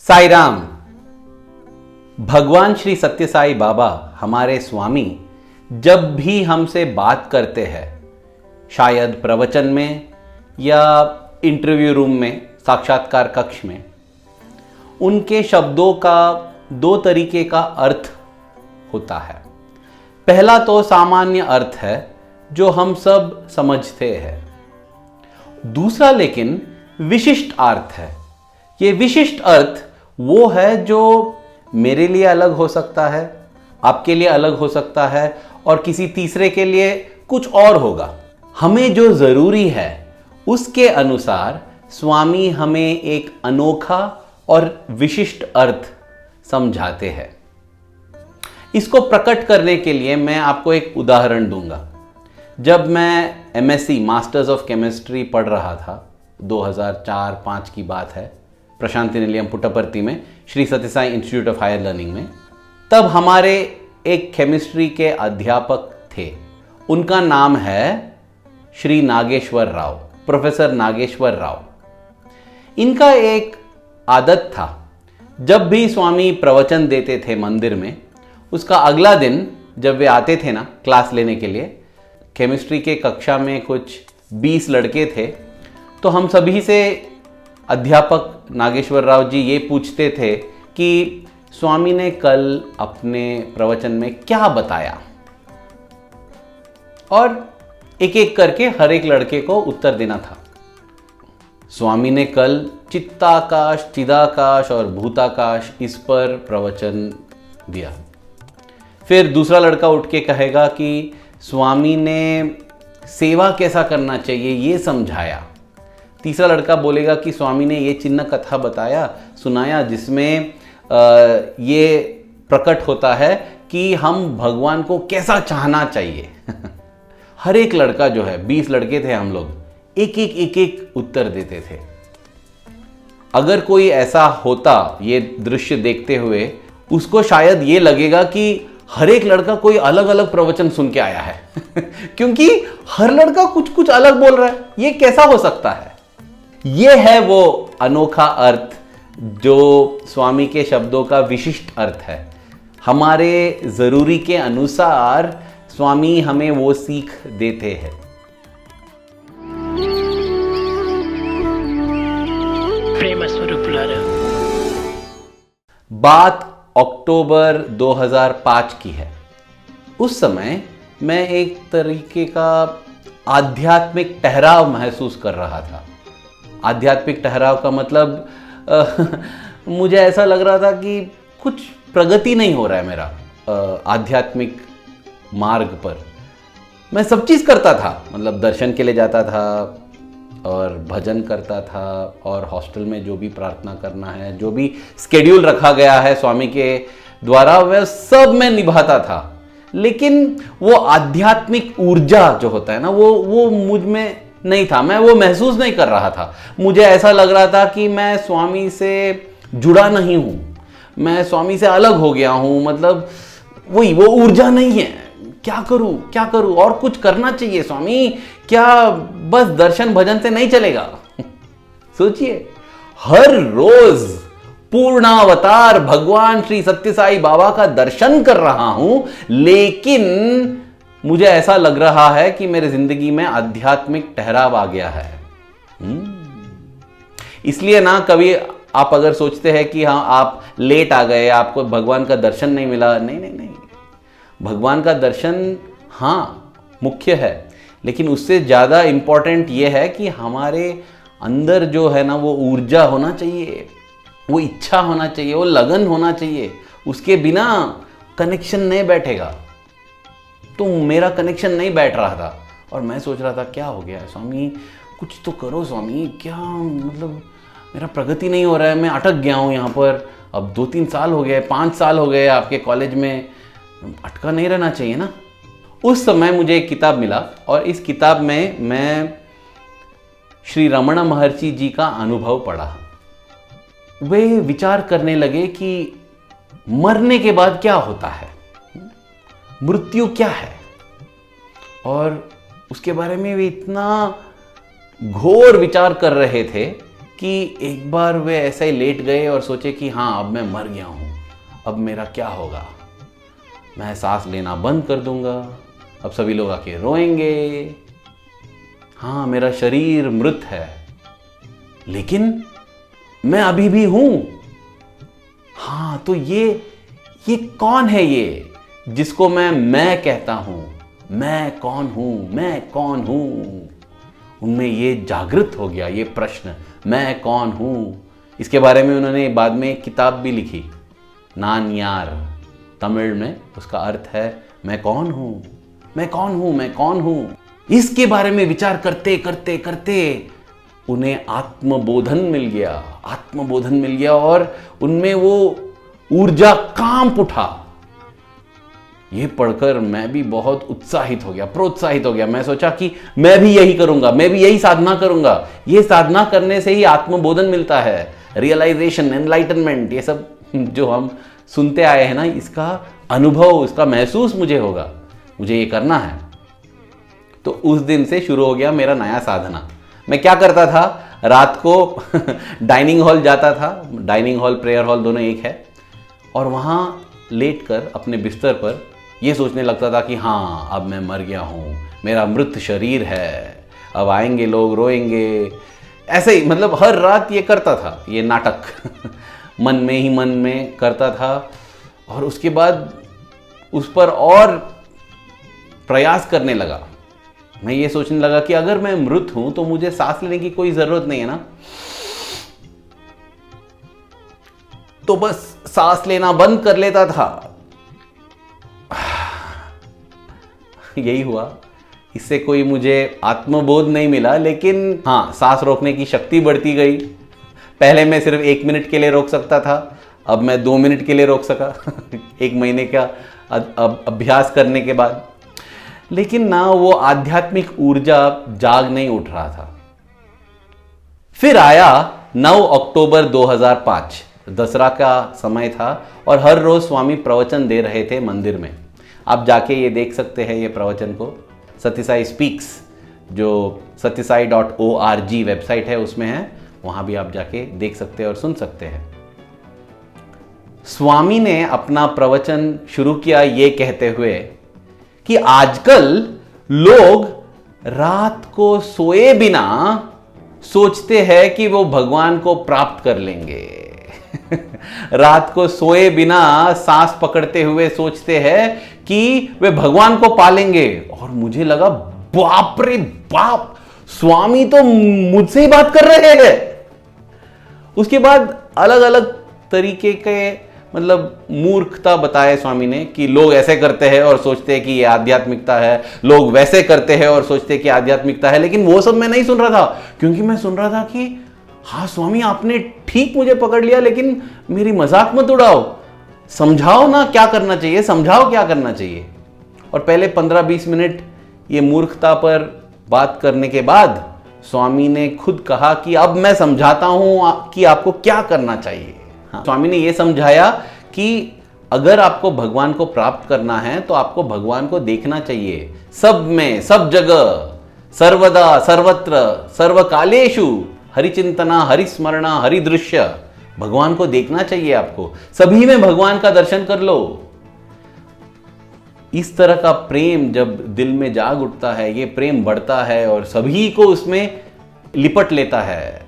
साई राम। भगवान श्री सत्य साई बाबा हमारे स्वामी जब भी हमसे बात करते हैं, शायद प्रवचन में या इंटरव्यू रूम में, साक्षात्कार कक्ष में, उनके शब्दों का दो तरीके का अर्थ होता है। पहला तो सामान्य अर्थ है जो हम सब समझते हैं। दूसरा लेकिन विशिष्ट अर्थ है। ये विशिष्ट अर्थ वो है जो मेरे लिए अलग हो सकता है, आपके लिए अलग हो सकता है और किसी तीसरे के लिए कुछ और होगा। हमें जो जरूरी है उसके अनुसार स्वामी हमें एक अनोखा और विशिष्ट अर्थ समझाते हैं। इसको प्रकट करने के लिए मैं आपको एक उदाहरण दूंगा। जब मैं एमएससी मास्टर्स ऑफ केमिस्ट्री पढ़ रहा था, 2004-05 की बात है, प्रशांति निलयम पुट्टपर्ती में, Shri Sathya Sai institute of higher learning में, तब हमारे एक केमिस्ट्री के अध्यापक थे। उनका नाम है श्री नागेश्वर राव, प्रोफेसर नागेश्वर राव। इनका एक आदत था, जब भी स्वामी प्रवचन देते थे मंदिर में, उसका अगला दिन जब वे आते थे ना क्लास लेने के लिए, केमिस्ट्री के कक्षा में कुछ 20 लड़के थे, तो हम सभी से अध्यापक नागेश्वर राव जी ये पूछते थे कि स्वामी ने कल अपने प्रवचन में क्या बताया, और एक एक करके हर एक लड़के को उत्तर देना था। स्वामी ने कल चित्ताकाश, चिदाकाश और भूताकाश इस पर प्रवचन दिया। फिर दूसरा लड़का उठ के कहेगा कि स्वामी ने सेवा कैसा करना चाहिए ये समझाया। तीसरा लड़का बोलेगा कि स्वामी ने ये चिन्ह कथा बताया, सुनाया, जिसमें ये प्रकट होता है कि हम भगवान को कैसा चाहना चाहिए। हर एक लड़का जो है, 20 लड़के थे हम लोग, एक एक उत्तर देते थे। अगर कोई ऐसा होता ये दृश्य देखते हुए, उसको शायद ये लगेगा कि हर एक लड़का कोई अलग अलग प्रवचन सुन के आया है। क्योंकि हर लड़का कुछ कुछ अलग बोल रहा है, ये कैसा हो सकता है। ये है वो अनोखा अर्थ जो स्वामी के शब्दों का विशिष्ट अर्थ है। हमारे जरूरी के अनुसार स्वामी हमें वो सीख देते हैं। प्रेम स्वरूप बात अक्टूबर 2005 की है। उस समय मैं एक तरीके का आध्यात्मिक ठहराव महसूस कर रहा था। आध्यात्मिक ठहराव का मतलब मुझे ऐसा लग रहा था कि कुछ प्रगति नहीं हो रहा है मेरा आध्यात्मिक मार्ग पर। मैं सब चीज़ करता था, मतलब दर्शन के लिए जाता था और भजन करता था और हॉस्टल में जो भी प्रार्थना करना है, जो भी स्केड्यूल रखा गया है स्वामी के द्वारा, वह सब मैं निभाता था। लेकिन वो आध्यात्मिक ऊर्जा जो होता है ना, वो मुझ में नहीं था। मैं वो महसूस नहीं कर रहा था। मुझे ऐसा लग रहा था कि मैं स्वामी से जुड़ा नहीं हूं, मैं स्वामी से अलग हो गया हूं। मतलब वही वो ऊर्जा नहीं है। क्या करूं और कुछ करना चाहिए स्वामी, क्या बस दर्शन भजन से नहीं चलेगा। सोचिए, हर रोज पूर्णावतार भगवान श्री सत्य साई बाबा का दर्शन कर रहा हूं, लेकिन मुझे ऐसा लग रहा है कि मेरे जिंदगी में आध्यात्मिक ठहराव आ गया है। इसलिए ना, कभी आप अगर सोचते हैं कि हाँ आप लेट आ गए, आपको भगवान का दर्शन नहीं मिला, नहीं, भगवान का दर्शन हाँ मुख्य है, लेकिन उससे ज़्यादा इंपॉर्टेंट यह है कि हमारे अंदर जो है ना वो ऊर्जा होना चाहिए, वो इच्छा होना चाहिए, वो लगन होना चाहिए। उसके बिना कनेक्शन नहीं बैठेगा। तो मेरा कनेक्शन नहीं बैठ रहा था और मैं सोच रहा था क्या हो गया स्वामी, कुछ तो करो स्वामी, क्या मतलब मेरा प्रगति नहीं हो रहा है, मैं अटक गया हूँ यहाँ पर। अब 2-3 साल हो गए, 5 साल हो गए आपके कॉलेज में, अटका नहीं रहना चाहिए ना। उस समय मुझे एक किताब मिला और इस किताब में मैं श्री रमण महर्षि जी का अनुभव पढ़ा। वे विचार करने लगे कि मरने के बाद क्या होता है, मृत्यु क्या है, और उसके बारे में वे इतना घोर विचार कर रहे थे कि एक बार वे ऐसे ही लेट गए और सोचे कि हाँ अब मैं मर गया हूँ, अब मेरा क्या होगा, मैं सांस लेना बंद कर दूंगा, अब सभी लोग आके रोएंगे, हाँ मेरा शरीर मृत है, लेकिन मैं अभी भी हूं। हाँ तो ये कौन है ये जिसको मैं कहता हूं, मैं कौन हूं, मैं कौन हूं। उनमें ये जागृत हो गया ये प्रश्न, मैं कौन हूं। इसके बारे में उन्होंने बाद में एक किताब भी लिखी, नान यार, तमिल में उसका अर्थ है मैं कौन हूं, मैं कौन हूं, मैं कौन हूं। इसके बारे में विचार करते करते करते उन्हें आत्मबोधन मिल गया, आत्मबोधन मिल गया और उनमें वो ऊर्जा कांप उठा। ये पढ़कर मैं भी बहुत उत्साहित हो गया, प्रोत्साहित हो गया। मैं सोचा कि मैं भी यही करूंगा, मैं भी यही साधना करूंगा। ये साधना करने से ही आत्मबोधन मिलता है, रियलाइजेशन, एनलाइटनमेंट, ये सब जो हम सुनते आए हैं ना, इसका अनुभव, इसका महसूस मुझे होगा, मुझे ये करना है। तो उस दिन से शुरू हो गया मेरा नया साधना। मैं क्या करता था, रात को डाइनिंग हॉल जाता था, डाइनिंग हॉल प्रेयर हॉल दोनों एक है, और वहाँ लेटकर अपने बिस्तर पर ये सोचने लगता था कि हाँ अब मैं मर गया हूँ, मेरा मृत शरीर है, अब आएंगे लोग, रोएंगे। ऐसे ही मतलब हर रात ये करता था, ये नाटक मन में ही मन में करता था। और उसके बाद उस पर और प्रयास करने लगा। मैं ये सोचने लगा कि अगर मैं मृत हूं तो मुझे सांस लेने की कोई जरूरत नहीं है ना, तो बस सांस लेना बंद कर लेता था। यही हुआ, इससे कोई मुझे आत्मबोध नहीं मिला, लेकिन हाँ सांस रोकने की शक्ति बढ़ती गई। पहले मैं सिर्फ 1 मिनट के लिए रोक सकता था, अब मैं 2 मिनट के लिए रोक सका 1 महीने का अभ्यास करने के बाद। लेकिन ना वो आध्यात्मिक ऊर्जा जाग नहीं उठ रहा था। फिर आया 9 अक्टूबर 2005, दसरा का समय था और हर रोज स्वामी प्रवचन दे रहे थे मंदिर में। आप जाके ये देख सकते हैं ये प्रवचन को, सत्यसाई स्पीक्स जो satyasai.org वेबसाइट है उसमें है, वहां भी आप जाके देख सकते हैं और सुन सकते हैं। स्वामी ने अपना प्रवचन शुरू किया ये कहते हुए कि आजकल लोग रात को सोए बिना सोचते हैं कि वो भगवान को प्राप्त कर लेंगे। रात को सोए बिना सांस पकड़ते हुए सोचते हैं कि वे भगवान को पालेंगे। और मुझे लगा बाप रे बाप, स्वामी तो मुझसे ही बात कर रहे हैं। उसके बाद अलग अलग तरीके के मतलब मूर्खता बताए स्वामी ने कि लोग ऐसे करते हैं और सोचते हैं कि ये आध्यात्मिकता है, लोग वैसे करते हैं और सोचते हैं कि आध्यात्मिकता है। लेकिन वो सब मैं नहीं सुन रहा था, क्योंकि मैं सुन रहा था कि हाँ स्वामी आपने ठीक मुझे पकड़ लिया, लेकिन मेरी मजाक मत उड़ाओ, समझाओ ना क्या करना चाहिए, समझाओ क्या करना चाहिए। और पहले 15-20 मिनट ये मूर्खता पर बात करने के बाद स्वामी ने खुद कहा कि अब मैं समझाता हूं कि आपको क्या करना चाहिए। हाँ, स्वामी ने यह समझाया कि अगर आपको भगवान को प्राप्त करना है तो आपको भगवान को देखना चाहिए, सब में, सब जगह, सर्वदा, सर्वत्र, सर्वकालेषु, हरिचिंतना, हरिस्मरणा, हरिदृश्य। भगवान को देखना चाहिए आपको, सभी में भगवान का दर्शन कर लो। इस तरह का प्रेम जब दिल में जाग उठता है, ये प्रेम बढ़ता है और सभी को उसमें लिपट लेता है,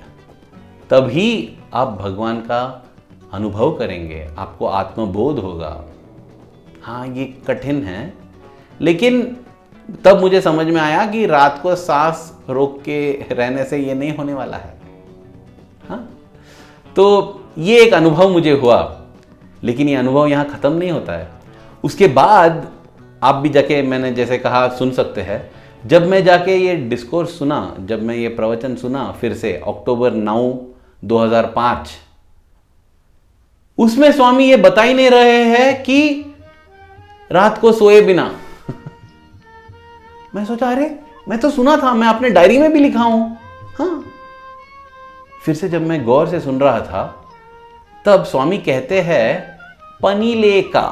तभी आप भगवान का अनुभव करेंगे, आपको आत्मबोध होगा। हाँ ये कठिन है, लेकिन तब मुझे समझ में आया कि रात को सांस रोक के रहने से ये नहीं होने वाला है। हाँ तो ये एक अनुभव मुझे हुआ, लेकिन ये अनुभव यहाँ खत्म नहीं होता है। उसके बाद आप भी जाके, मैंने जैसे कहा, सुन सकते हैं। जब मैं जाके ये डिस्कोर्स सुना, जब मैं ये प्रवचन सुना फिर से अक्टूबर 9, 2005, उसमें स्वामी ये बता ही नहीं रहे हैं कि रात को सोए बिना। मैं सोचा अरे मैं तो सुना था, मैं अपने डायरी में भी लिखा हूं। हाँ फिर से जब मैं गौर से सुन रहा था तब स्वामी कहते हैं पनीलेका।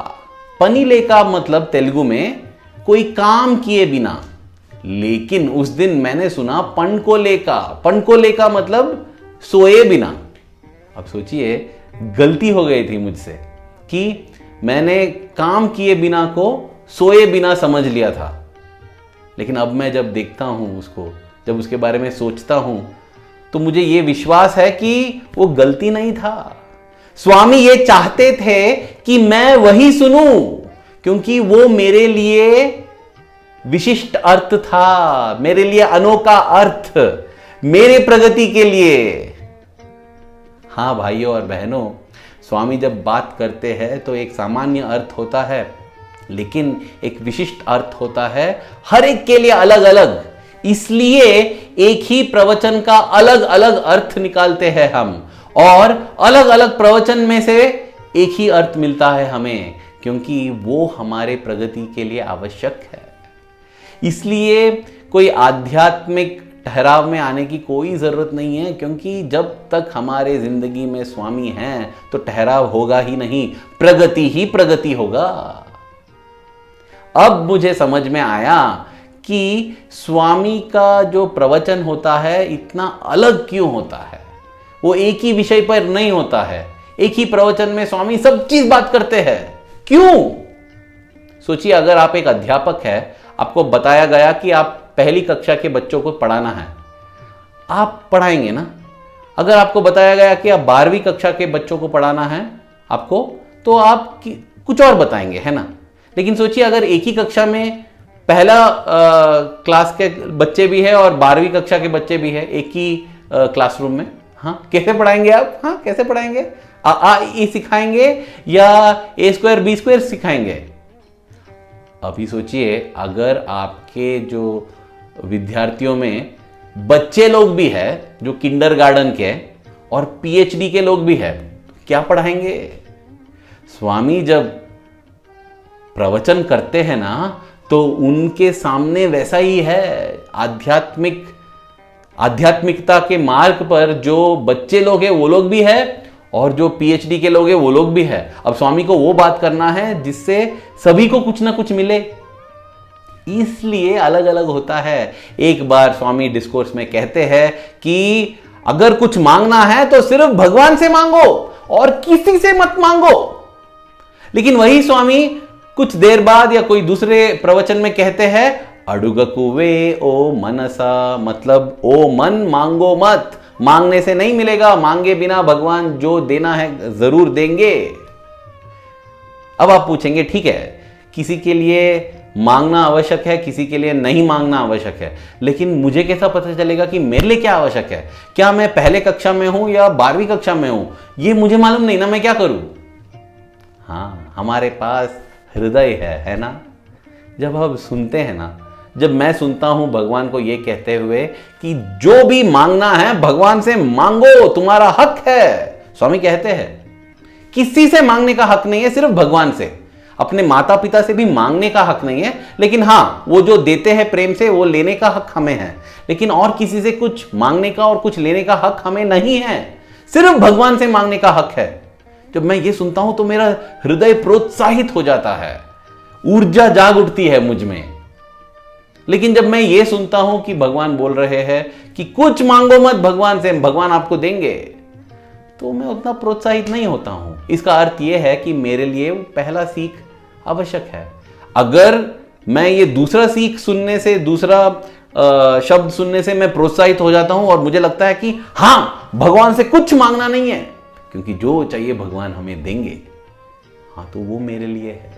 पनीलेका मतलब तेलुगु में कोई काम किए बिना। लेकिन उस दिन मैंने सुना पणकोलेका। पणकोलेका मतलब सोए बिना। अब सोचिए, गलती हो गई थी मुझसे कि मैंने काम किए बिना को सोए बिना समझ लिया था। लेकिन अब मैं जब देखता हूं उसको, जब उसके बारे में सोचता हूं, तो मुझे यह विश्वास है कि वो गलती नहीं था। स्वामी ये चाहते थे कि मैं वही सुनूं, क्योंकि वो मेरे लिए विशिष्ट अर्थ था, मेरे लिए अनोखा अर्थ, मेरे प्रगति के लिए। हां भाइयों और बहनों, स्वामी जब बात करते हैं तो एक सामान्य अर्थ होता है, लेकिन एक विशिष्ट अर्थ होता है, हर एक के लिए अलग अलग। इसलिए एक ही प्रवचन का अलग अलग अर्थ निकालते हैं हम, और अलग अलग प्रवचन में से एक ही अर्थ मिलता है हमें, क्योंकि वो हमारे प्रगति के लिए आवश्यक है। इसलिए कोई आध्यात्मिक ठहराव में आने की कोई जरूरत नहीं है, क्योंकि जब तक हमारे जिंदगी में स्वामी हैं तो ठहराव होगा ही नहीं, प्रगति ही प्रगति होगा। अब मुझे समझ में आया कि स्वामी का जो प्रवचन होता है इतना अलग क्यों होता है। वो एक ही विषय पर नहीं होता है, एक ही प्रवचन में स्वामी सब चीज बात करते हैं। क्यों? सोचिए, अगर आप एक अध्यापक है, आपको बताया गया कि आप पहली कक्षा के बच्चों को पढ़ाना है, आप पढ़ाएंगे ना। अगर आपको बताया गया कि आप 12वीं कक्षा के बच्चों को पढ़ाना है आपको, तो आप कुछ और बताएंगे, है ना। लेकिन सोचिए, अगर एक ही कक्षा में पहला क्लास के बच्चे भी है और 12वीं कक्षा के बच्चे भी है एक ही क्लासरूम में, हाँ, कैसे पढ़ाएंगे आप? हाँ, कैसे पढ़ाएंगे? आ ई सिखाएंगे या A² B² सिखाएंगे? अभी सोचिए, अगर आपके जो विद्यार्थियों में बच्चे लोग भी है जो किंडरगार्टन के और PhD के लोग भी है, क्या पढ़ाएंगे? स्वामी जब प्रवचन करते हैं ना, तो उनके सामने वैसा ही है। आध्यात्मिकता के मार्ग पर जो बच्चे लोग हैं वो लोग भी है, और जो PhD के लोग हैं वो लोग भी है। अब स्वामी को वो बात करना है जिससे सभी को कुछ ना कुछ मिले, इसलिए अलग अलग होता है। एक बार स्वामी डिस्कोर्स में कहते हैं कि अगर कुछ मांगना है तो सिर्फ भगवान से मांगो और किसी से मत मांगो। लेकिन वही स्वामी कुछ देर बाद या कोई दूसरे प्रवचन में कहते हैं, अडुगकुवे ओ मनसा, मतलब ओ मन मांगो मत, मांगने से नहीं मिलेगा, मांगे बिना भगवान जो देना है जरूर देंगे। अब आप पूछेंगे, ठीक है, किसी के लिए मांगना आवश्यक है, किसी के लिए नहीं मांगना आवश्यक है, लेकिन मुझे कैसा पता चलेगा कि मेरे लिए क्या आवश्यक है? क्या मैं पहले कक्षा में हूं या 12वीं कक्षा में हूं, ये मुझे मालूम नहीं ना, मैं क्या करूं? हाँ, हमारे पास हृदय है ना। जब हम सुनते हैं ना, जब मैं सुनता हूं भगवान को ये कहते हुए कि जो भी मांगना है भगवान से मांगो, तुम्हारा हक है। स्वामी कहते हैं किसी से मांगने का हक नहीं है, सिर्फ भगवान से। अपने माता पिता से भी मांगने का हक नहीं है, लेकिन हाँ, वो जो देते हैं प्रेम से, वो लेने का हक हमें है। लेकिन और किसी से कुछ मांगने का और कुछ लेने का हक हमें नहीं है, सिर्फ भगवान से मांगने का हक है। जब मैं ये सुनता हूं तो मेरा हृदय प्रोत्साहित हो जाता है, ऊर्जा जाग उठती है मुझ में। लेकिन जब मैं ये सुनता हूं कि भगवान बोल रहे हैं कि कुछ मांगो मत भगवान से, भगवान आपको देंगे, तो मैं उतना प्रोत्साहित नहीं होता हूं। इसका अर्थ यह है कि मेरे लिए पहला सीख आवश्यक है। अगर मैं ये दूसरा सीख सुनने से, दूसरा शब्द सुनने से मैं प्रोत्साहित हो जाता हूं और मुझे लगता है कि हाँ, भगवान से कुछ मांगना नहीं है, क्योंकि जो चाहिए भगवान हमें देंगे, हाँ, तो वो मेरे लिए है।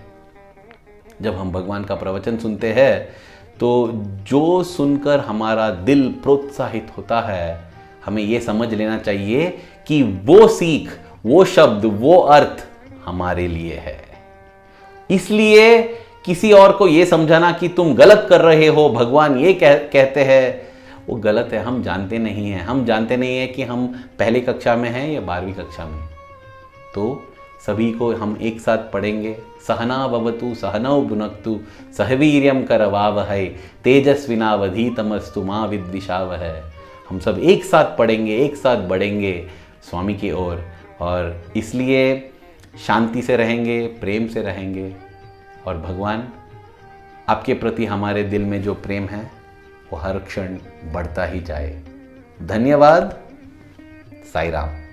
जब हम भगवान का प्रवचन सुनते हैं तो जो सुनकर हमारा दिल प्रोत्साहित होता है, हमें यह समझ लेना चाहिए कि वो सीख, वो शब्द, वो अर्थ हमारे लिए है। इसलिए किसी और को यह समझाना कि तुम गलत कर रहे हो, भगवान ये कहते हैं, वो गलत है। हम जानते नहीं हैं, हम जानते नहीं हैं कि हम पहली कक्षा में हैं या 12वीं कक्षा में। तो सभी को हम एक साथ पढ़ेंगे, सहना भवतु सहनौ भुनक्तु सह वीर्यं करवावहै तेजस्विनावधीतमस्तु मा विद्विषावहै। हम सब एक साथ पढ़ेंगे, एक साथ बढ़ेंगे स्वामी की ओर, और इसलिए शांति से रहेंगे, प्रेम से रहेंगे, और भगवान आपके प्रति हमारे दिल में जो प्रेम है वो हर क्षण बढ़ता ही जाए। धन्यवाद। साई राम।